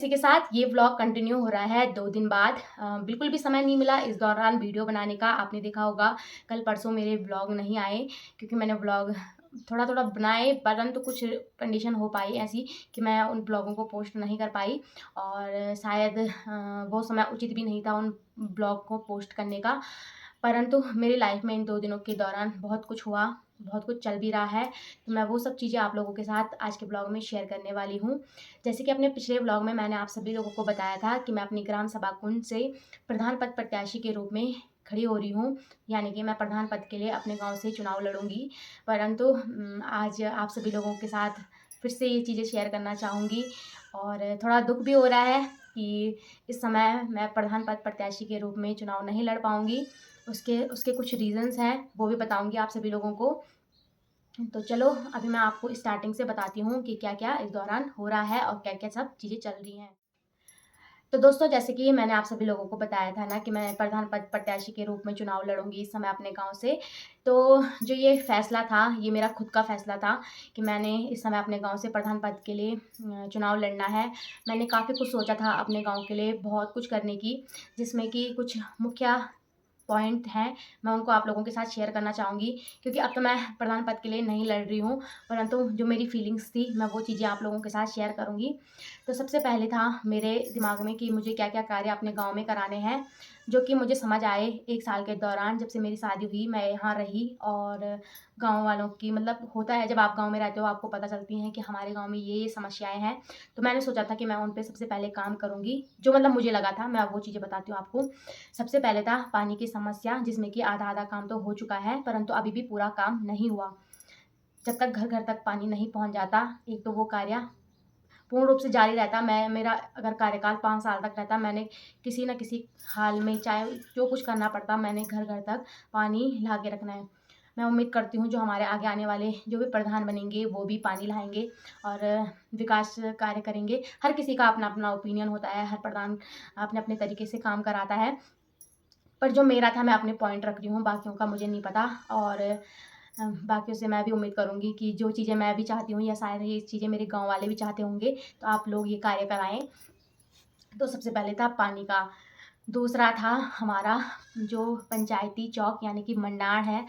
इसी के साथ ये व्लॉग कंटिन्यू हो रहा है 2 दिन बाद। बिल्कुल भी समय नहीं मिला इस दौरान वीडियो बनाने का। आपने देखा होगा कल परसों मेरे व्लॉग नहीं आए क्योंकि मैंने व्लॉग थोड़ा-थोड़ा बनाए, परंतु कुछ कंडीशन हो पाई ऐसी कि मैं उन ब्लॉगों को पोस्ट नहीं कर पाई और शायद वो समय उचित भी नहीं था उन ब्लॉग को पोस्ट करने का। परंतु मेरी लाइफ में इन 2 दिनों के दौरान बहुत कुछ हुआ, बहुत कुछ चल भी रहा है। तो मैं वो सब चीज़ें आप लोगों के साथ आज के ब्लॉग में शेयर करने वाली हूँ। जैसे कि अपने पिछले व्लॉग में मैंने आप सभी लोगों को बताया था कि मैं अपनी ग्राम सभा कुंज से प्रधान पद प्रत्याशी के रूप में खड़ी हो रही हूँ, यानी कि मैं प्रधान पद के लिए अपने गांव से चुनाव लड़ूंगी। परंतु आज आप सभी लोगों के साथ फिर से ये चीज़ें शेयर करना चाहूँगी और थोड़ा दुख भी हो रहा है कि इस समय मैं प्रधान पद प्रत्याशी के रूप में चुनाव नहीं लड़ पाऊँगी। उसके उसके कुछ रीज़न्स हैं, वो भी बताऊँगी आप सभी लोगों को। तो चलो अभी मैं आपको स्टार्टिंग से बताती हूँ कि क्या-क्या इस दौरान हो रहा है और क्या-क्या सब चीज़ें चल रही हैं। तो दोस्तों जैसे कि मैंने आप सभी लोगों को बताया था ना कि मैं प्रधान पद प्रत्याशी के रूप में चुनाव लड़ूँगी इस समय अपने गाँव से। तो जो ये फ़ैसला था, ये मेरा खुद का फ़ैसला था कि मैंने इस समय अपने गाँव से प्रधान पद के लिए चुनाव लड़ना है। मैंने काफ़ी कुछ सोचा था अपने गाँव के लिए, बहुत कुछ करने की, जिसमें कि कुछ मुखिया पॉइंट हैं, मैं उनको आप लोगों के साथ शेयर करना चाहूँगी क्योंकि अब तो मैं प्रधान पद के लिए नहीं लड़ रही हूँ, परंतु जो मेरी फीलिंग्स थी, मैं वो चीज़ें आप लोगों के साथ शेयर करूँगी। तो सबसे पहले था मेरे दिमाग में कि मुझे क्या-क्या कार्य अपने गाँव में कराने हैं, जो कि मुझे समझ आए 1 साल के दौरान जब से मेरी शादी हुई, मैं यहाँ रही और गाँव वालों की मतलब होता है जब आप गाँव में रहते हो आपको पता चलती हैं कि हमारे गाँव में ये समस्याएँ हैं। तो मैंने सोचा था कि मैं उन पे सबसे पहले काम करूँगी, जो मतलब मुझे लगा था, मैं वो चीज़ें बताती हूँ आपको। सबसे पहले था पानी की समस्या जिसमें कि आधा-आधा काम तो हो चुका है, परंतु अभी भी पूरा काम नहीं हुआ। जब तक घर-घर तक पानी नहीं पहुँच जाता, एक तो वो कार्य पूर्ण रूप से जारी रहता। मेरा अगर कार्यकाल 5 साल तक रहता, मैंने किसी न किसी हाल में चाहे जो कुछ करना पड़ता, मैंने घर-घर तक पानी ला के रखना है। मैं उम्मीद करती हूँ जो हमारे आगे आने वाले जो भी प्रधान बनेंगे, वो भी पानी लाएँगे और विकास कार्य करेंगे। हर किसी का अपना-अपना ओपिनियन होता है, हर प्रधान अपने-अपने तरीके से काम कराता है। पर जो मेरा था मैं अपने पॉइंट रख रही हूँ, बाकियों का मुझे नहीं पता और बाकियों से मैं भी उम्मीद करूँगी कि जो चीज़ें मैं भी चाहती हूँ या शायद ये चीज़ें मेरे गाँव वाले भी चाहते होंगे, तो आप लोग ये कार्य कराएँ। तो सबसे पहले था पानी का, दूसरा था हमारा जो पंचायती चौक यानी कि मंडार है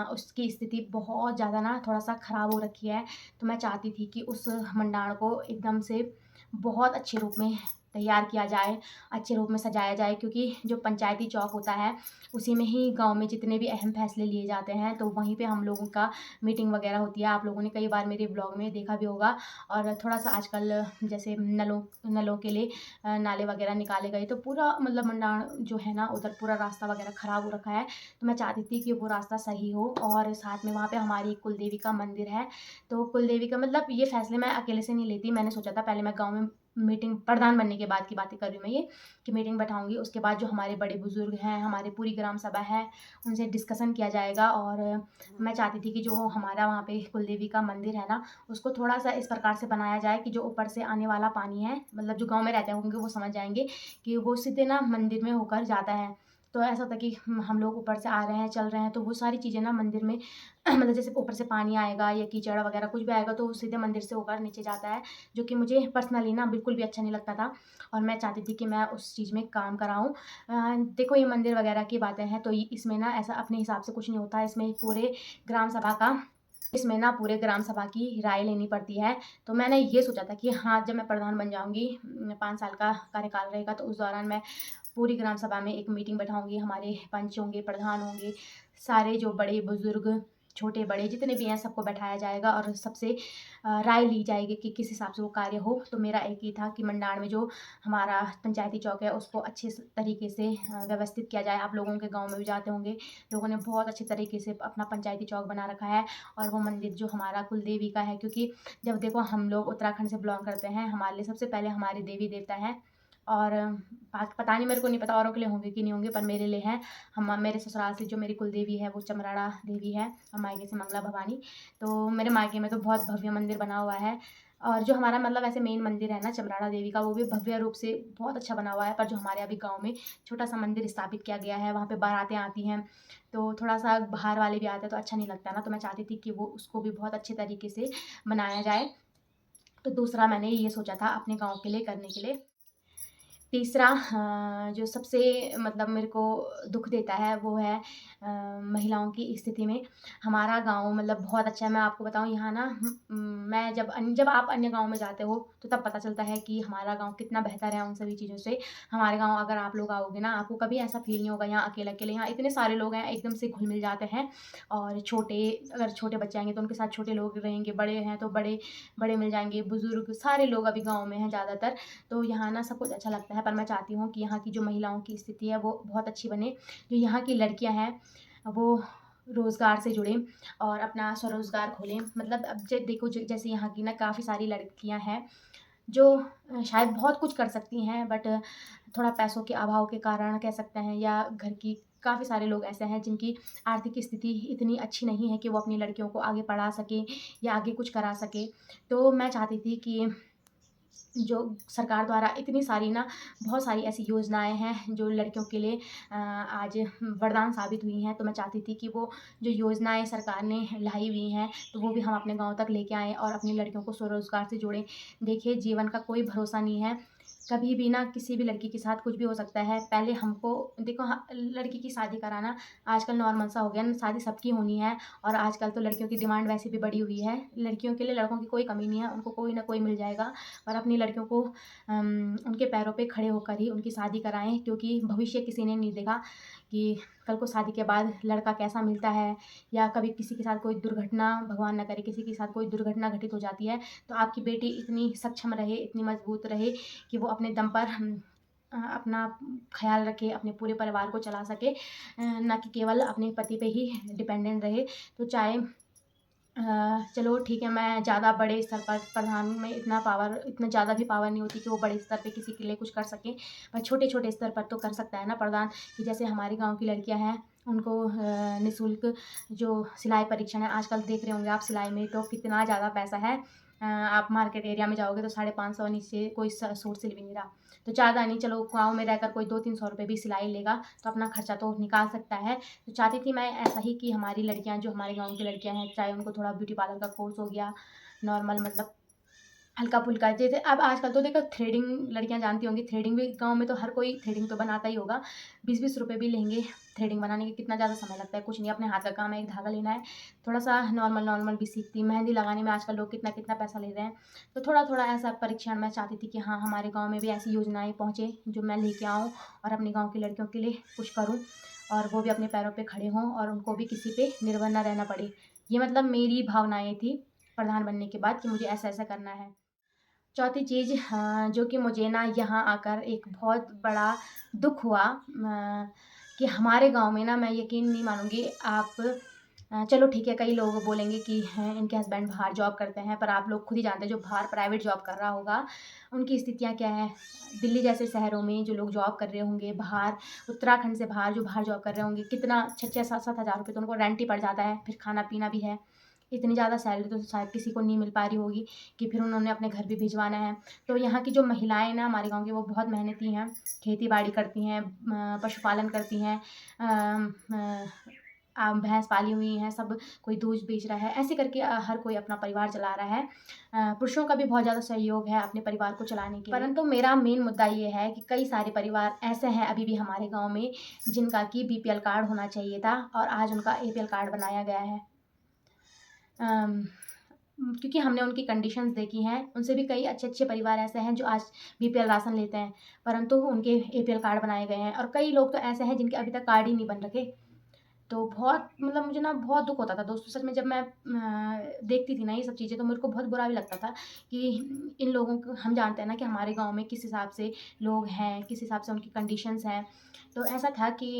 उसकी स्थिति बहुत ज़्यादा ना थोड़ा-सा ख़राब हो रखी है। तो मैं चाहती थी कि उस मंडार को एकदम से बहुत अच्छे रूप में तैयार किया जाए, अच्छे रूप में सजाया जाए क्योंकि जो पंचायती चौक होता है, उसी में ही गाँव में जितने भी अहम फ़ैसले लिए जाते हैं, तो वहीं पे हम लोगों का मीटिंग वग़ैरह होती है। आप लोगों ने कई बार मेरे ब्लॉग में देखा भी होगा और थोड़ा-सा आजकल जैसे नलों नलों के लिए नाले वगैरह निकाले गए, तो पूरा मतलब मंडाण जो है ना उधर पूरा रास्ता वगैरह ख़राब हो रखा है। तो मैं चाहती थी कि वो रास्ता सही हो और साथ में वहाँ पे हमारी कुलदेवी का मंदिर है। तो कुलदेवी का मतलब ये फ़ैसले मैं अकेले से नहीं लेती, मैंने सोचा था पहले मैं गाँव में मीटिंग प्रधान बनने के बाद की बातें कर रही हूँ मैं ये, कि मीटिंग बैठाऊँगी, उसके बाद जो हमारे बड़े-बुज़ुर्ग हैं, हमारी पूरी ग्राम सभा है, उनसे डिस्कशन किया जाएगा और मैं चाहती थी कि जो हमारा वहाँ पे कुलदेवी का मंदिर है ना, उसको थोड़ा-सा इस प्रकार से बनाया जाए कि जो ऊपर से आने वाला पानी है, मतलब जो गाँव में रहते होंगे वो समझ जाएँगे कि वो सीधे ना मंदिर में होकर जाता है। तो ऐसा होता है कि हम लोग ऊपर से आ रहे हैं, चल रहे हैं, तो वो सारी चीज़ें ना मंदिर में मतलब जैसे ऊपर से पानी आएगा या कीचड़ वगैरह कुछ भी आएगा तो वो सीधे मंदिर से होकर नीचे जाता है, जो कि मुझे पर्सनली ना बिल्कुल भी अच्छा नहीं लगता था और मैं चाहती थी कि मैं उस चीज़ में काम कराऊँ। देखो ये मंदिर वगैरह की बातें हैं तो ये इसमें ना ऐसा अपने हिसाब से कुछ नहीं होता है, इसमें ना पूरे ग्राम सभा की राय लेनी पड़ती है। तो मैंने ये सोचा था कि हाँ, जब मैं प्रधान बन जाऊँगी 5 साल का कार्यकाल रहेगा तो उस दौरान मैं पूरी ग्राम सभा में एक मीटिंग बैठाऊँगी, हमारे पंच होंगे, प्रधान होंगे, सारे जो बड़े-बुज़ुर्ग, छोटे-बड़े जितने भी हैं सबको बैठाया जाएगा और सबसे राय ली जाएगी कि किस हिसाब से वो कार्य हो। तो मेरा एक ही था कि मंडार में जो हमारा पंचायती चौक है उसको अच्छे तरीके से व्यवस्थित किया जाए। आप लोगों के गाँव में भी जाते होंगे, लोगों ने बहुत अच्छे तरीके से अपना पंचायती चौक बना रखा है और वो मंदिर जो हमारा कुलदेवी का है क्योंकि जब देखो हम लोग उत्तराखंड से बिलॉन्ग करते हैं, हमारे लिए सबसे पहले हमारे देवी-देवता हैं और पता नहीं मेरे को नहीं पता औरों के लिए होंगे कि नहीं होंगे पर मेरे लिए हैं। हम मेरे ससुराल से जो मेरी कुलदेवी है वो चमराड़ा देवी है और मायके से मंगला भवानी। तो मेरे मायके में तो बहुत भव्य मंदिर बना हुआ है और जो हमारा मतलब ऐसे मेन मंदिर है ना चमराड़ा देवी का वो भी भव्य रूप से बहुत अच्छा बना हुआ है। पर जो हमारे अभी गाँव में छोटा-सा मंदिर स्थापित किया गया है, वहाँ पे बारातें आती हैं, तो थोड़ा-सा बाहर वाले भी आते हैं तो अच्छा नहीं लगता ना, तो मैं चाहती थी कि वो उसको भी बहुत अच्छे तरीके से बनाया जाए। तो दूसरा मैंने ये सोचा था अपने गाँव के लिए करने के लिए। तीसरा जो सबसे मतलब मेरे को दुःख देता है वो है महिलाओं की स्थिति में। हमारा गाँव मतलब बहुत अच्छा है, मैं आपको बताऊँ यहाँ ना मैं जब आप अन्य गाँव में जाते हो तो तब पता चलता है कि हमारा गाँव कितना बेहतर है उन सभी चीज़ों से। हमारे गाँव अगर आप लोग आओगे ना, आपको कभी ऐसा फ़ील नहीं होगा यहाँ अकेले-अकेले, यहाँ इतने सारे लोग हैं, एकदम से घुल-मिल जाते हैं। और अगर छोटे बच्चे आएँगे तो उनके साथ छोटे लोग रहेंगे, बड़े हैं तो बड़े बड़े मिल जाएँगे, बुज़ुर्ग सारे लोग अभी गाँव में हैं ज़्यादातर। तो यहाँ ना सब कुछ अच्छा लगता है, पर मैं चाहती हूँ कि यहाँ की जो महिलाओं की स्थिति है वो बहुत अच्छी बने। जो यहाँ की लड़कियाँ हैं वो रोज़गार से जुड़ें और अपना स्वरोज़गार खोलें। मतलब अब देखो जैसे यहाँ की ना काफ़ी सारी लड़कियाँ हैं जो शायद बहुत कुछ कर सकती हैं, बट थोड़ा पैसों के अभाव के कारण कह सकते हैं, या घर की काफ़ी सारे लोग ऐसे हैं जिनकी आर्थिक स्थिति इतनी अच्छी नहीं है कि वो अपनी लड़कियों को आगे पढ़ा सकें या आगे कुछ करा सकें। तो मैं चाहती थी कि जो सरकार द्वारा इतनी सारी ना बहुत सारी ऐसी योजनाएँ हैं जो लड़कियों के लिए आज वरदान साबित हुई हैं। तो मैं चाहती थी कि वो जो योजनाएँ सरकार ने लाई हुई हैं, तो वो भी हम अपने गाँव तक लेके आएँ और अपनी लड़कियों को स्वरोज़गार से जोड़ें। देखिए, जीवन का कोई भरोसा नहीं है, कभी भी ना किसी भी लड़की के साथ कुछ भी हो सकता है। पहले हमको देखो, लड़की की शादी कराना आजकल नॉर्मल सा हो गया ना, शादी सबकी होनी है। और आजकल तो लड़कियों की डिमांड वैसे भी बढ़ी हुई है। लड़कियों के लिए लड़कों की कोई कमी नहीं है, उनको कोई ना कोई मिल जाएगा। और अपनी लड़कियों को उनके पैरों पे खड़े होकर ही उनकी शादी कराएँ, क्योंकि भविष्य किसी ने नहीं देखा कि कल को शादी के बाद लड़का कैसा मिलता है, या कभी किसी के साथ कोई दुर्घटना, भगवान ना करे किसी के साथ कोई दुर्घटना घटित हो जाती है, तो आपकी बेटी इतनी सक्षम रहे, इतनी मज़बूत रहे कि वो अपने दम पर अपना ख़्याल रखे, अपने पूरे परिवार को चला सके, ना कि केवल अपने पति पे ही डिपेंडेंट रहे। तो चाहे चलो ठीक है, मैं ज़्यादा बड़े स्तर पर प्रधान में इतना ज़्यादा भी पावर नहीं होती कि वो बड़े स्तर पे किसी के लिए कुछ कर सकें। पर छोटे-छोटे स्तर पर तो कर सकता है ना प्रधान, कि जैसे हमारे गाँव की लड़कियाँ हैं, उनको निःशुल्क जो सिलाई परीक्षण है, आजकल देख रहे होंगे आप सिलाई में तो कितना ज़्यादा पैसा है। आप मार्केट एरिया में जाओगे तो 550 नीचे कोई सूट सिल भी नहीं रहा। तो ज़्यादा नहीं, चलो गाँव में रहकर कोई 200-300 रुपए भी सिलाई लेगा तो अपना खर्चा तो निकाल सकता है। तो चाहती थी मैं ऐसा ही कि हमारी लड़कियाँ, जो हमारे गाँव की लड़कियाँ हैं, चाहे उनको थोड़ा ब्यूटी पार्लर का कोर्स हो गया, नॉर्मल मतलब हल्का-फुल्का, जैसे अब आजकल तो देखो थ्रेडिंग, लड़कियाँ जानती होंगी थ्रेडिंग भी गाँव में तो हर कोई थ्रेडिंग तो बनाता ही होगा। 20-20 रुपए भी लेंगे थ्रेडिंग बनाने के, कितना ज़्यादा समय लगता है, कुछ नहीं, अपने हाथ का काम है, एक धागा लेना है, थोड़ा-सा नॉर्मल भी सीखती। मेहंदी लगाने में आजकल लोग कितना-कितना पैसा ले रहे हैं। तो थोड़ा-थोड़ा ऐसा परीक्षण मैं चाहती थी कि हाँ, हमारे गाँव में भी ऐसी योजनाएँ पहुँचे जो मैं लेके आऊँ और अपने गाँव की लड़कियों के लिए कुछ करूँ, और वो भी अपने पैरों पे खड़े हों और उनको भी किसी पे निर्भर ना रहना पड़े। ये मतलब मेरी भावनाएँ थी प्रधान बनने के बाद कि मुझे ऐसा-ऐसा करना है। चौथी चीज़ जो कि मुझे ना यहाँ आकर एक बहुत बड़ा दुःख हुआ, कि हमारे गाँव में ना, मैं यकीन नहीं मानूँगी आप, चलो ठीक है, कई लोग बोलेंगे कि हैं इनके हस्बैंड बाहर जॉब करते हैं, पर आप लोग खुद ही जानते हैं जो बाहर प्राइवेट जॉब कर रहा होगा, उनकी स्थितियाँ क्या हैं। दिल्ली जैसे शहरों में जो लोग जॉब कर रहे होंगे बाहर, उत्तराखंड से बाहर जो बाहर जॉब कर रहे होंगे, कितना 6-6 7-7 हज़ार रुपए तो उनको रेंट ही पड़ जाता है, फिर खाना-पीना भी है। इतनी ज़्यादा सैलरी तो शायद किसी को नहीं मिल पा रही होगी कि फिर उन्होंने अपने घर भी भिजवाना है। तो यहाँ की जो महिलाएँ ना हमारे गाँव की, वो बहुत मेहनती हैं, खेती-बाड़ी करती हैं, पशुपालन करती हैं, भैंस पाली हुई हैं, सब कोई दूध बेच रहा है, ऐसे करके हर कोई अपना परिवार चला रहा है। पुरुषों का भी बहुत ज़्यादा सहयोग है अपने परिवार को चलाने के लिए। परंतु मेरा मेन मुद्दा ये है कि कई सारे परिवार ऐसे हैं अभी भी हमारे गाँव में, जिनका कि बीपीएल कार्ड होना चाहिए था और आज उनका एपीएल कार्ड बनाया गया है। अम, क्योंकि हमने उनकी कंडीशंस देखी हैं, उनसे भी कई अच्छे-अच्छे परिवार ऐसे हैं जो आज बीपीएल राशन लेते हैं, परंतु उनके एपीएल कार्ड बनाए गए हैं, और कई लोग तो ऐसे हैं जिनके अभी तक कार्ड ही नहीं बन रखे। तो बहुत मतलब मुझे ना बहुत दुःख होता था दोस्तों, सच में जब मैं देखती थी ना ये सब चीज़ें, तो मेरे को बहुत बुरा भी लगता था कि इन लोगों को, हम जानते हैं ना कि हमारे गाँव में किस हिसाब से लोग हैं, किस हिसाब से उनकी कंडीशंस हैं। तो ऐसा था कि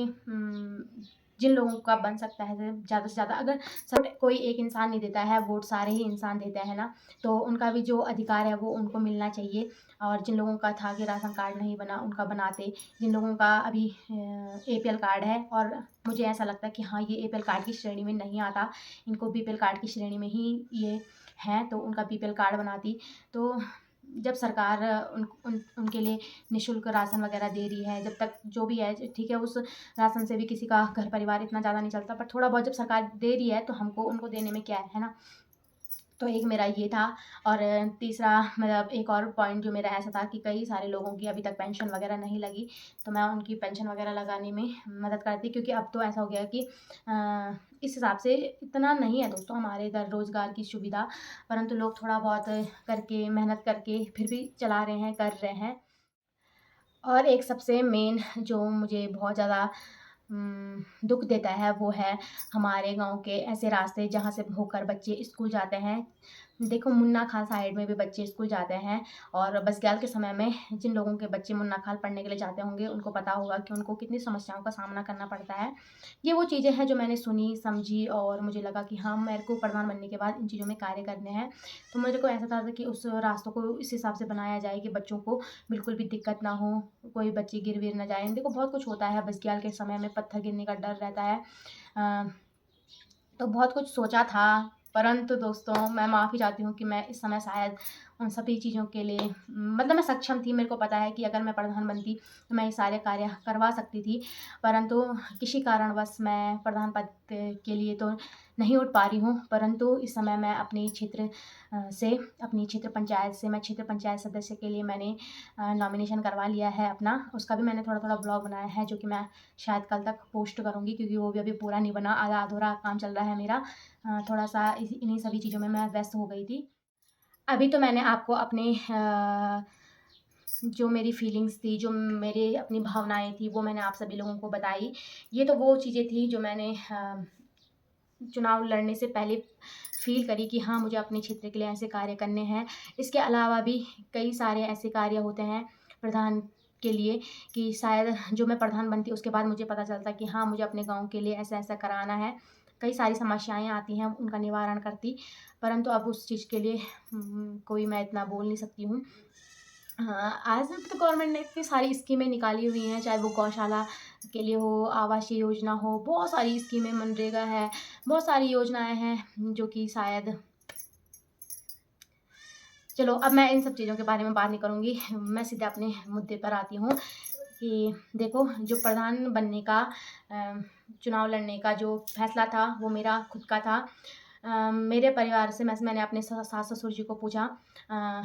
जिन लोगों का बन सकता है ज़्यादा से ज़्यादा, अगर सब कोई एक इंसान नहीं देता है वोट, सारे ही इंसान देते हैं ना, तो उनका भी जो अधिकार है वो उनको मिलना चाहिए। और जिन लोगों का था कि राशन कार्ड नहीं बना, उनका बनाते। जिन लोगों का अभी एपीएल कार्ड है, और मुझे ऐसा लगता है कि हाँ, ये एपीएल कार्ड की श्रेणी में नहीं आता, इनको बीपीएल कार्ड की श्रेणी में ही ये हैं, तो उनका बीपीएल कार्ड बनाती। तो जब सरकार उनके लिए निःशुल्क राशन वगैरह दे रही है, जब तक जो भी है ठीक है, उस राशन से भी किसी का घर परिवार इतना ज़्यादा नहीं चलता, पर थोड़ा बहुत जब सरकार दे रही है तो हमको उनको देने में क्या है ना? तो एक मेरा ये था। और तीसरा मतलब एक और पॉइंट जो मेरा ऐसा था कि कई सारे लोगों की अभी तक पेंशन वगैरह नहीं लगी, तो मैं उनकी पेंशन वगैरह लगाने में मदद करती, क्योंकि अब तो ऐसा हो गया कि इस हिसाब से इतना नहीं है दोस्तों हमारे इधर रोज़गार की सुविधा, परंतु लोग थोड़ा बहुत करके मेहनत करके फिर भी चला रहे हैं, कर रहे हैं। और एक सबसे मेन जो मुझे बहुत ज़्यादा दुःख देता है वो है हमारे गाँव के ऐसे रास्ते जहाँ से होकर बच्चे स्कूल जाते हैं। देखो मुन्ना खाल साइड में भी बच्चे स्कूल जाते हैं, और बसग्याल के समय में जिन लोगों के बच्चे मुन्ना खाल पढ़ने के लिए जाते होंगे उनको पता होगा कि उनको कितनी समस्याओं का सामना करना पड़ता है। ये वो चीज़ें हैं जो मैंने सुनी, समझी, और मुझे लगा कि हाँ, मेरे को प्रधान बनने के बाद इन चीज़ों में कार्य करने हैं। तो मेरे को ऐसा था कि उस रास्तों को इस हिसाब से बनाया जाए कि बच्चों को बिल्कुल भी दिक्कत ना हो, कोई बच्चे गिर-विर ना जाएँ। देखो बहुत कुछ होता है बसग्याल के समय में, पत्थर गिरने का डर रहता है। अ, तो बहुत कुछ सोचा था, परंतु दोस्तों मैं माफ़ी चाहती हूँ कि मैं इस समय शायद उन सभी चीज़ों के लिए मतलब मैं सक्षम थी। मेरे को पता है कि अगर मैं प्रधान बनती तो मैं ये सारे कार्य करवा सकती थी, परंतु किसी कारणवश मैं प्रधान पद के लिए तो नहीं उठ पा रही हूँ। परंतु इस समय मैं अपनी क्षेत्र से अपनी क्षेत्र पंचायत से मैं क्षेत्र पंचायत सदस्य के लिए मैंने नॉमिनेशन करवा लिया है अपना। उसका भी मैंने थोड़ा-थोड़ा ब्लॉग बनाया है जो कि मैं शायद कल तक पोस्ट करूँगी, क्योंकि वो भी अभी पूरा नहीं बना, आधा-अधूरा काम चल रहा है मेरा। थोड़ा-सा इन्हीं सभी चीज़ों में मैं व्यस्त हो गई थी। अभी तो मैंने आपको अपने जो मेरी फीलिंग्स थी, जो मेरे अपनी भावनाएँ थी, वो मैंने आप सभी लोगों को बताई। ये तो वो चीज़ें थी जो मैंने चुनाव लड़ने से पहले फ़ील करी कि हाँ, मुझे अपने क्षेत्र के लिए ऐसे कार्य करने हैं। इसके अलावा भी कई सारे ऐसे कार्य होते हैं प्रधान के लिए कि शायद जो मैं प्रधान बनती उसके बाद मुझे पता चलता कि हाँ, मुझे अपने गाँव के लिए ऐसा-ऐसा कराना है। कई सारी समस्याएँ आती हैं, उनका निवारण करती, परंतु अब उस चीज़ के लिए कोई मैं इतना बोल नहीं सकती हूँ। हाँ, आज तो गवर्नमेंट ने इतनी सारी स्कीमें निकाली हुई हैं, चाहे वो गौशाला के लिए हो, आवासीय योजना हो, बहुत सारी स्कीमें, मनरेगा है, बहुत सारी योजनाएँ हैं जो कि शायद चलो अब मैं इन सब चीज़ों के बारे में बात नहीं करूँगी। मैं सीधे अपने मुद्दे पर आती हूँ कि देखो जो प्रधान बनने का चुनाव लड़ने का जो फैसला था वो मेरा खुद का था। मेरे परिवार से मैंने अपने सास-ससुर जी को पूछा, अ,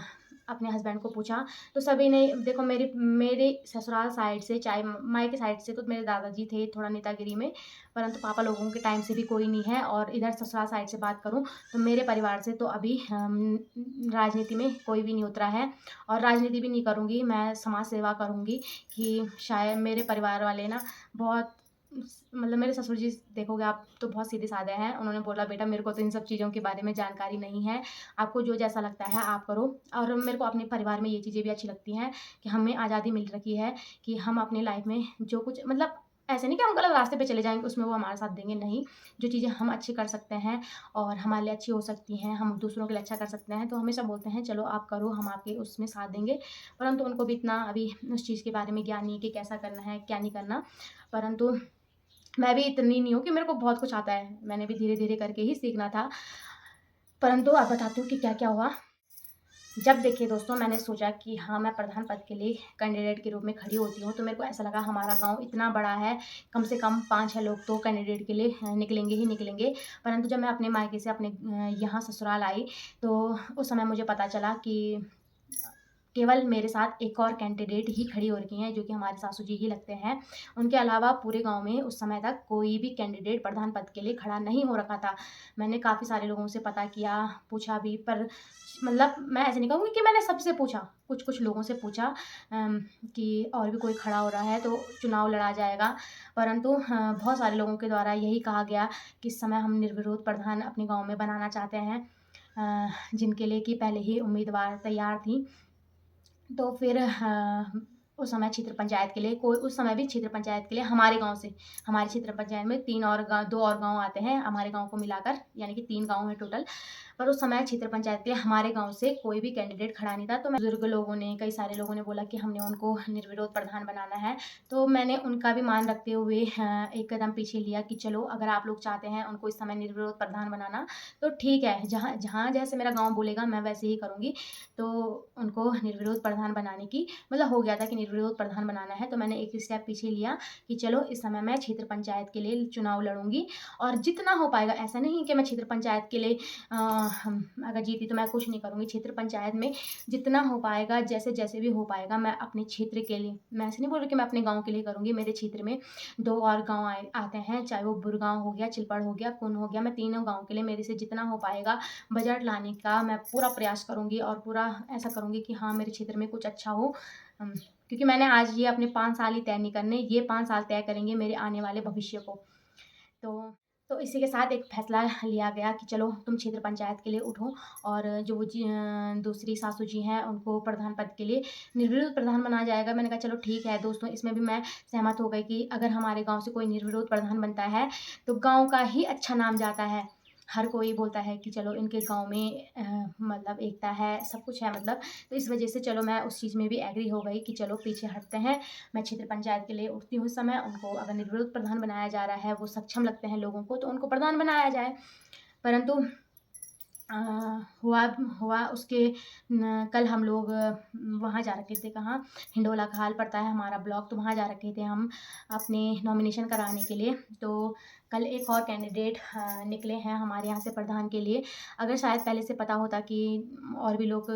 अपने हस्बैंड को पूछा, तो सभी ने देखो मेरे ससुराल साइड से चाहे मायके साइड से तो मेरे दादाजी थे थोड़ा नेतागिरी में, परंतु पापा लोगों के टाइम से भी कोई नहीं है। और इधर ससुराल साइड से बात करूँ तो मेरे परिवार से तो अभी राजनीति में कोई भी नहीं उतरा है, और राजनीति भी नहीं करूँगी, मैं समाज सेवा करूँगी। कि शायद मेरे परिवार वाले ना बहुत मतलब मेरे ससुर जी देखोगे आप तो बहुत सीधे-साधे हैं। उन्होंने बोला बेटा मेरे को तो इन सब चीज़ों के बारे में जानकारी नहीं है, आपको जो जैसा लगता है आप करो। और मेरे को अपने परिवार में ये चीज़ें भी अच्छी लगती हैं कि हमें आज़ादी मिल रखी है कि हम अपनी लाइफ़ में जो कुछ मतलब ऐसे नहीं कि हम गलत रास्ते पे चले जाएँगे उसमें वो हमारा साथ देंगे, नहीं। जो चीज़ें हम अच्छी कर सकते हैं और हमारे लिए अच्छी हो सकती हैं, हम दूसरों के लिए अच्छा कर सकते हैं, तो हमेशा बोलते हैं चलो आप करो, हम आपके उसमें साथ देंगे। परंतु उनको भी इतना अभी उस चीज़ के बारे में ज्ञान नहीं है कि कैसा करना है, क्या नहीं करना। परंतु मैं भी इतनी नहीं हूँ कि मेरे को बहुत कुछ आता है, मैंने भी धीरे-धीरे करके ही सीखना था। परंतु अब बताती हूँ कि क्या-क्या हुआ। जब देखिए दोस्तों मैंने सोचा कि हाँ, मैं प्रधान पद के लिए कैंडिडेट के रूप में खड़ी होती हूँ, तो मेरे को ऐसा लगा हमारा गाँव इतना बड़ा है, कम से कम 5-6 लोग तो कैंडिडेट के लिए निकलेंगे ही निकलेंगे। परंतु जब मैं अपने मायके से अपने यहाँ ससुराल आई, तो उस समय मुझे पता चला कि केवल मेरे साथ एक और कैंडिडेट ही खड़ी हो रखी हैं, जो कि हमारे सासू जी ही लगते हैं। उनके अलावा पूरे गाँव में उस समय तक कोई भी कैंडिडेट प्रधान पद के लिए खड़ा नहीं हो रखा था। मैंने काफ़ी सारे लोगों से पता किया, पूछा भी, पर मतलब मैं ऐसे नहीं कहूँगी कि मैंने सबसे पूछा, कुछ-कुछ लोगों से पूछा कि और भी कोई खड़ा हो रहा है तो चुनाव लड़ा जाएगा। परंतु बहुत सारे लोगों के द्वारा यही कहा गया कि इस समय हम निर्विरोध प्रधान अपने गाँव में बनाना चाहते हैं, जिनके लिए कि पहले ही उम्मीदवार तैयार थीं। तो फिर उस समय क्षेत्र पंचायत के लिए कोई उस समय भी क्षेत्र पंचायत के लिए हमारे गाँव से हमारे क्षेत्र पंचायत में 3 और 2 और गाँव आते हैं, हमारे गाँव को मिलाकर यानी कि 3 गाँव हैं टोटल। पर उस समय क्षेत्र पंचायत के लिए हमारे गाँव से कोई भी कैंडिडेट खड़ा नहीं था, तो बुजुर्ग लोगों ने, कई सारे लोगों ने बोला कि हमने उनको निर्विरोध प्रधान बनाना है। तो मैंने उनका भी मान रखते हुए एक कदम पीछे लिया कि चलो अगर आप लोग चाहते हैं उनको इस समय निर्विरोध प्रधान बनाना, तो ठीक है, जहाँ जहाँ जैसे मेरा गाँव बोलेगा मैं वैसे ही करूँगी। तो उनको निर्विरोध प्रधान बनाने की मतलब हो गया था कि निर्विरोध प्रधान बनाना है, तो मैंने एक स्टेप पीछे लिया कि चलो इस समय मैं क्षेत्र पंचायत के लिए चुनाव लड़ूँगी। और जितना हो पाएगा, ऐसा नहीं कि मैं क्षेत्र पंचायत के लिए अगर जीती तो मैं कुछ नहीं करूँगी। क्षेत्र पंचायत में जितना हो पाएगा, जैसे जैसे भी हो पाएगा, मैं अपने क्षेत्र के लिए, मैं ऐसे नहीं बोल रही कि मैं अपने गाँव के लिए करूँगी। मेरे क्षेत्र में 2 और गाँव आते हैं, चाहे वो बुरगाँव हो गया, चिलपड़ हो गया, कुन हो गया। मैं तीनों गाँव के लिए मेरे से जितना हो पाएगा बजट लाने का मैं पूरा प्रयास करूँगी और पूरा ऐसा करूँगी कि हाँ, मेरे क्षेत्र में कुछ अच्छा हो। क्योंकि मैंने आज ये अपने 5 साल ही तय नहीं करने, ये 5 साल तय करेंगे मेरे आने वाले भविष्य को। तो तो इसी के साथ एक फ़ैसला लिया गया कि चलो तुम क्षेत्र पंचायत के लिए उठो, और जो वो दूसरी सासू जी हैं उनको प्रधान पद के लिए निर्विरोध प्रधान बनाया जाएगा। मैंने कहा चलो ठीक है दोस्तों, इसमें भी मैं सहमत हो गई कि अगर हमारे गाँव से कोई निर्विरोध प्रधान बनता है तो गाँव का ही अच्छा नाम जाता है। हर कोई बोलता है कि चलो इनके गाँव में मतलब एकता है, सब कुछ है मतलब। तो इस वज़ह से चलो मैं उस चीज़ में भी एग्री हो गई कि चलो पीछे हटते हैं। मैं क्षेत्र पंचायत के लिए उठती हूँ उस समय, उनको अगर निर्विरोध प्रधान बनाया जा रहा है, वो सक्षम लगते हैं लोगों को, तो उनको प्रधान बनाया जाए। परंतु अ, हुआ हुआ उसके कल हम लोग वहाँ जा रखे थे, कहाँ, हिंडोला खाल पड़ता है हमारा ब्लॉक, तो वहाँ जा रखे थे हम अपने नॉमिनेशन कराने के लिए। तो कल एक और कैंडिडेट निकले हैं हमारे यहाँ से प्रधान के लिए। अगर शायद पहले से पता होता कि और भी लोग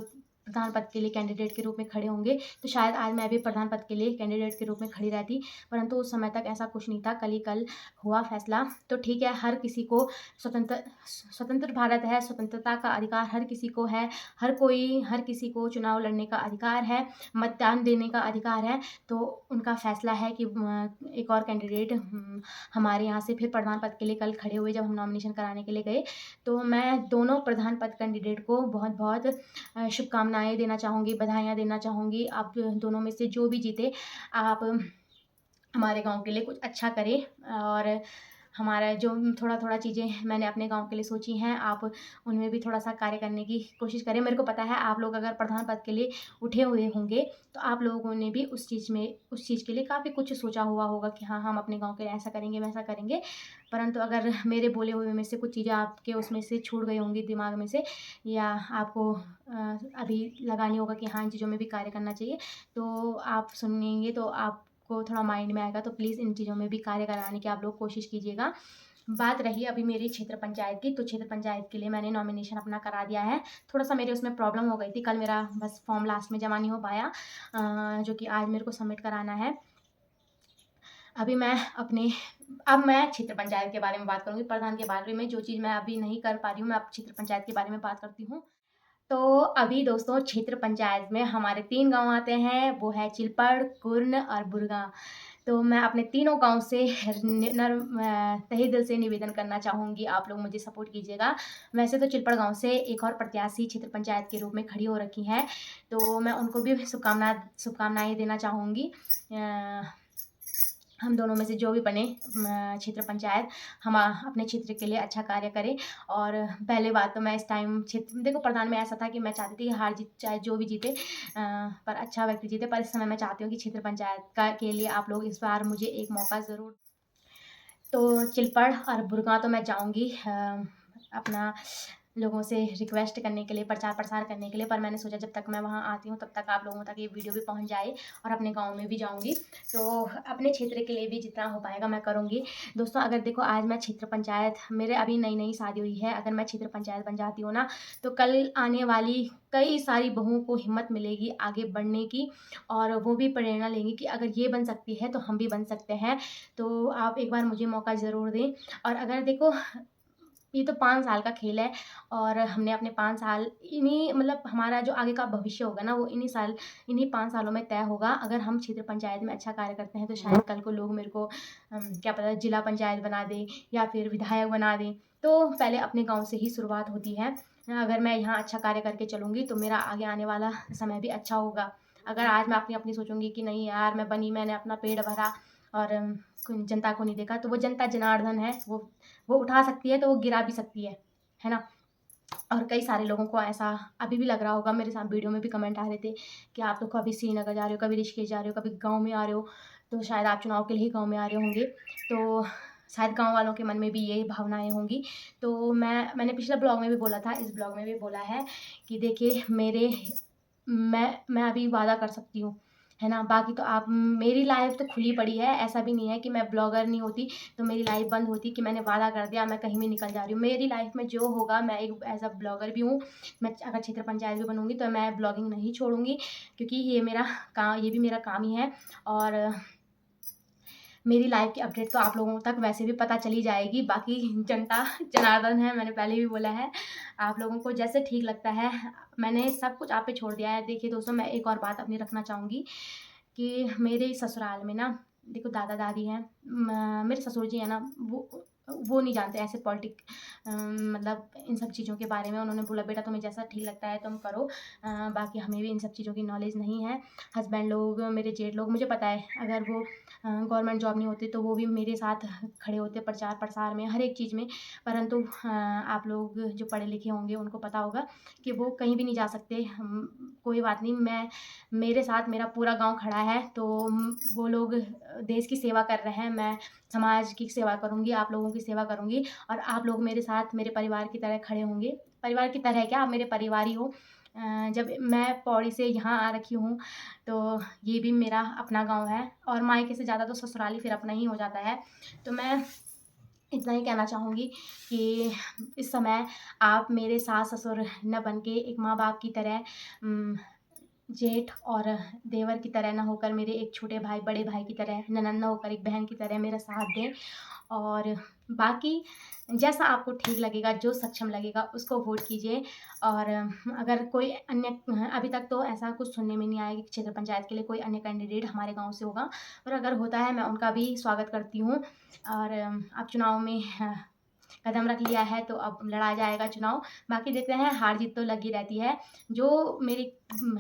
प्रधान पद के लिए कैंडिडेट के रूप में खड़े होंगे, तो शायद आज मैं भी प्रधान पद के लिए कैंडिडेट के रूप में खड़ी रहती। परंतु उस समय तक ऐसा कुछ नहीं था, कल ही कल हुआ फैसला। तो ठीक है, हर किसी को स्वतंत्र स्वतंत्र भारत है, स्वतंत्रता का अधिकार हर किसी को है। हर किसी को चुनाव लड़ने का अधिकार है, मतदान देने का अधिकार है। तो उनका फ़ैसला है कि एक और कैंडिडेट हमारे यहाँ से फिर प्रधान पद के लिए कल खड़े हुए, जब हम नॉमिनेशन कराने के लिए गए। तो मैं दोनों प्रधान पद कैंडिडेट को बहुत-बहुत शुभकामनाएँ देना चाहूँगी, बधाइयाँ देना चाहूँगी। आप दोनों में से जो भी जीते, आप हमारे गाँव के लिए कुछ अच्छा करें, और हमारा जो थोड़ा-थोड़ा चीज़ें मैंने अपने गाँव के लिए सोची हैं, आप उनमें भी थोड़ा-सा कार्य करने की कोशिश करें। मेरे को पता है आप लोग अगर प्रधान पद के लिए उठे हुए होंगे, तो आप लोगों ने भी उस चीज़ के लिए काफ़ी कुछ सोचा हुआ होगा कि हाँ, हम अपने गाँव के लिए ऐसा करेंगे, वैसा करेंगे। परंतु अगर मेरे बोले हुए में से कुछ चीज़ें आपके उसमें से छूट गई होंगी दिमाग में से, या आपको अभी लगानी होगा कि हाँ, इन चीज़ों में भी कार्य करना चाहिए, तो आप सुनेंगे तो आपको थोड़ा माइंड में आएगा। तो प्लीज़ इन चीज़ों में भी कार्य कराने की आप लोग कोशिश कीजिएगा। बात रही अभी मेरी क्षेत्र पंचायत की, तो क्षेत्र पंचायत के लिए मैंने नॉमिनेशन अपना करा दिया है। थोड़ा-सा मेरे उसमें प्रॉब्लम हो गई थी, कल मेरा बस फॉर्म लास्ट में जमा नहीं हो पाया, जो कि आज मेरे को सबमिट कराना है। अभी मैं अपने अब मैं क्षेत्र पंचायत के बारे में बात करूँगी, प्रधान के बारे में जो चीज़ मैं अभी नहीं कर पा रही हूँ, मैं अब क्षेत्र पंचायत के बारे में बात करती हूँ। तो अभी दोस्तों क्षेत्र पंचायत में हमारे 3 गाँव आते हैं, वो है चिलपड़, कुर्न और बुरगाँव। तो मैं अपने तीनों गाँव से तहे दिल से निवेदन करना चाहूँगी, आप लोग मुझे सपोर्ट कीजिएगा। वैसे तो चिलपड़ गाँव से एक और प्रत्याशी क्षेत्र पंचायत के रूप में खड़ी हो रखी हैं, तो मैं उनको भी शुभकामनाएँ देना चाहूँगी। हम दोनों में से जो भी बने क्षेत्र पंचायत, हम अपने क्षेत्र के लिए अच्छा कार्य करें। और पहली बात तो मैं इस टाइम क्षेत्र देखो, प्रधान में ऐसा था कि मैं चाहती थी हार जीत चाहे जो भी जीते, पर अच्छा व्यक्ति जीते। पर इस समय मैं चाहती हूँ कि क्षेत्र पंचायत का के लिए आप लोग इस बार मुझे एक मौका ज़रूर। तो चिलपड़ और बुरगाँव तो मैं जाऊँगी अपना लोगों से रिक्वेस्ट करने के लिए, प्रचार-प्रसार करने के लिए, पर मैंने सोचा जब तक मैं वहाँ आती हूँ तब तक आप लोगों तक ये वीडियो भी पहुँच जाए, और अपने गाँव में भी जाऊँगी। तो अपने क्षेत्र के लिए भी जितना हो पाएगा मैं करूँगी। दोस्तों अगर देखो, आज मैं क्षेत्र पंचायत, मेरे अभी नई-नई शादी हुई है, अगर मैं क्षेत्र पंचायत बन जाती हूँ ना, तो कल आने वाली कई सारी बहुओं को हिम्मत मिलेगी आगे बढ़ने की, और वो भी प्रेरणा लेंगी कि अगर ये बन सकती है तो हम भी बन सकते हैं। तो आप एक बार मुझे मौका ज़रूर दें। और अगर देखो, ये तो 5 साल का खेल है, और हमने अपने 5 साल इन्हीं मतलब हमारा जो आगे का भविष्य होगा ना, वो इन्हीं 5 सालों में तय होगा। अगर हम क्षेत्र पंचायत में अच्छा कार्य करते हैं, तो शायद कल को लोग मेरे को क्या पता जिला पंचायत बना दें या फिर विधायक बना दें। तो पहले अपने गाँव से ही शुरुआत होती है। अगर मैं यहाँ अच्छा कार्य करके चलूँगी, तो मेरा आगे आने वाला समय भी अच्छा होगा। अगर आज मैं अपनी-अपनी सोचूँगी कि नहीं यार, मैं बनी, मैंने अपना पेट भरा और जनता को नहीं देखा, तो वो जनता जनार्दन है, वो उठा सकती है तो वो गिरा भी सकती है ना? और कई सारे लोगों को ऐसा अभी भी लग रहा होगा, मेरे साथ वीडियो में भी कमेंट आ रहे थे कि आप तो कभी श्रीनगर जा रहे हो, कभी ऋषिकेश जा रहे हो, कभी गाँव में आ रहे हो, तो शायद आप चुनाव के लिए ही गाँव में आ रहे होंगे। तो शायद गाँव वालों के मन में भी यही भावनाएँ होंगी। तो मैंने पिछले ब्लॉग में भी बोला था, इस ब्लॉग में भी बोला है कि देखिए मैं अभी वादा कर सकती हूँ है ना। बाकी तो आप, मेरी लाइफ तो खुली पड़ी है, ऐसा भी नहीं है कि मैं ब्लॉगर नहीं होती तो मेरी लाइफ बंद होती, कि मैंने वादा कर दिया मैं कहीं भी निकल जा रही हूँ। मेरी लाइफ में जो होगा, मैं एक एज अ ब्लॉगर भी हूँ। मैं अगर क्षेत्र पंचायत भी बनूंगी तो मैं ब्लॉगिंग नहीं छोड़ूंगी, क्योंकि ये मेरा काम, ये भी मेरा काम ही है। और मेरी लाइफ की अपडेट तो आप लोगों तक वैसे भी पता चली जाएगी। बाकी जनता जनार्दन है, मैंने पहले भी बोला है, आप लोगों को जैसे ठीक लगता है, मैंने सब कुछ आप पे छोड़ दिया है। देखिए दोस्तों, मैं एक और बात अपनी रखना चाहूँगी कि मेरे ससुराल में ना, देखो दादा दादी हैं, मेरे ससुर जी हैं ना, वो नहीं जानते ऐसे पॉलिटिक, मतलब इन सब चीज़ों के बारे में। उन्होंने बोला बेटा तुम्हें जैसा ठीक लगता है तुम करो, बाकी हमें भी इन सब चीज़ों की नॉलेज नहीं है। हस्बैंड लोग, मेरे जेठ लोग, मुझे पता है अगर वो गवर्नमेंट जॉब नहीं होती तो वो भी मेरे साथ खड़े होते प्रचार प्रसार में, हर एक चीज़ में। परंतु आप लोग जो पढ़े लिखे होंगे उनको पता होगा कि वो कहीं भी नहीं जा सकते। कोई बात नहीं, मैं, मेरे साथ मेरा पूरा गांव खड़ा है, तो वो लोग देश की सेवा कर रहे हैं, मैं समाज की सेवा करूंगी, आप लोगों की सेवा करूंगी, और आप लोग मेरे साथ मेरे परिवार की तरह खड़े होंगे। परिवार की तरह क्या, आप मेरे परिवार ही हो। जब मैं पौड़ी से यहाँ आ रखी हूँ तो ये भी मेरा अपना गांव है, और मायके से ज़्यादा तो ससुराली फिर अपना ही हो जाता है। तो मैं इतना ही कहना चाहूँगी कि इस समय आप मेरे सास ससुर न बन के एक माँ बाप की तरह, जेठ और देवर की तरह ना होकर, मेरे एक छोटे भाई बड़े भाई की तरह, ननंद ना होकर एक बहन की तरह मेरा साथ दें। और बाकी जैसा आपको ठीक लगेगा, जो सक्षम लगेगा उसको वोट कीजिए। और अगर कोई अन्य, अभी तक तो ऐसा कुछ सुनने में नहीं आया कि क्षेत्र पंचायत के लिए कोई अन्य कैंडिडेट हमारे गांव से होगा, और अगर होता है मैं उनका भी स्वागत करती हूँ। और अब चुनाव में कदम रख लिया है तो अब लड़ा जाएगा चुनाव। बाकी देखते हैं, हार जीत तो लगी रहती है। जो मेरी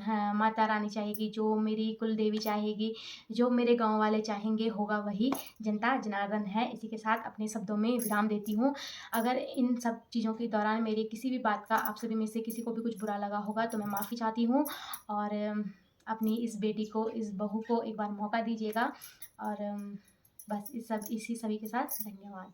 हाँ, माता रानी चाहेगी, जो मेरी कुल देवी चाहेगी, जो मेरे गांव वाले चाहेंगे, होगा वही। जनता जनार्दन है। इसी के साथ अपने शब्दों में विराम देती हूँ। अगर इन सब चीज़ों के दौरान मेरी किसी भी बात का आप सभी में से किसी को भी कुछ बुरा लगा होगा तो मैं माफ़ी चाहती हूँ। और अपनी इस बेटी को, इस बहू को एक बार मौका दीजिएगा। और बस इसी सभी के साथ धन्यवाद।